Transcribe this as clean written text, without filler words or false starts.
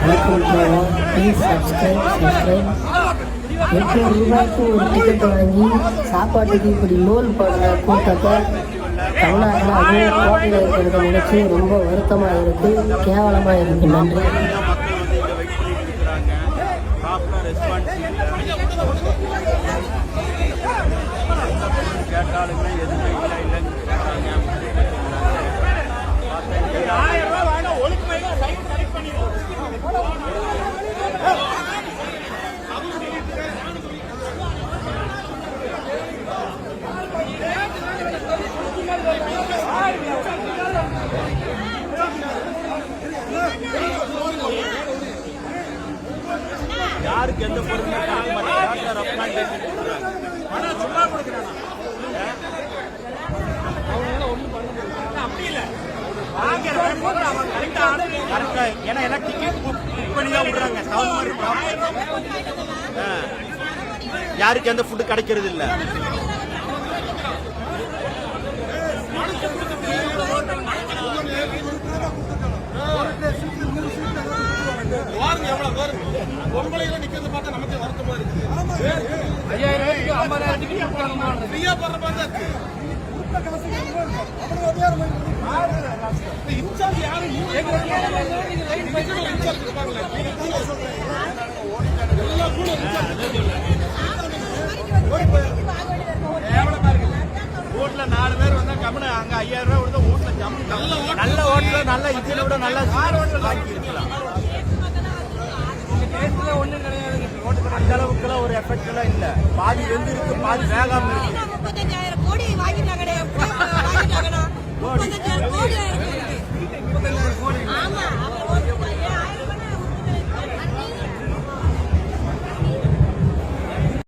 Please subscribe 800 ரூபாய்க்கு ஒரு ticket வாங்கி சாப்பாட்டுக்கு இப்படி லோல் போடுற கூட்டத்தை தமிழ்நாட்டில் அதுவும் கோட்டையில் இருக்கிறத நினைச்சு ரொம்ப வருத்தமாக இருக்குது, கேவலமாக இருக்குது. நன்றி. கேட்டாலுமே எதுவுமே இல்லை இல்லைன்னு யாருக்கு எந்த பொருளுமே சும்மா கொடுக்குறாங்க. ஏன்னா எல்லாம் டிக்கெட் புக் பண்ணி தான் விடுறாங்க. யாருக்கு எந்த ஃபுட்டு கிடைக்கிறது இல்லை. பொங்கலையில நிக்கிறது பார்த்தா நமக்கு வருத்தமா இருக்கு. 5000 50,000 ஃப்ரீயா போடுற மாதிரி இருக்கு. இன்சார்ஜ் யாரு வீட்டுல 4 பேர் வந்தா கம்முனு அங்க 5000 ரூபாய் கொடுத்தா வீட்டுல நல்ல ஹோட்டல நல்ல இட்லியில விட நல்ல வாங்கி இருக்கலாம். அந்த அளவுக்குலாம் ஒரு எஃபெக்ட் எல்லாம் இல்ல. பாதி வெந்து இருக்கு, பாதி வேகாம இருக்கு. 35,000 கோடி வாங்கிட்டாங்க. 35,000 கோடி ஆமா.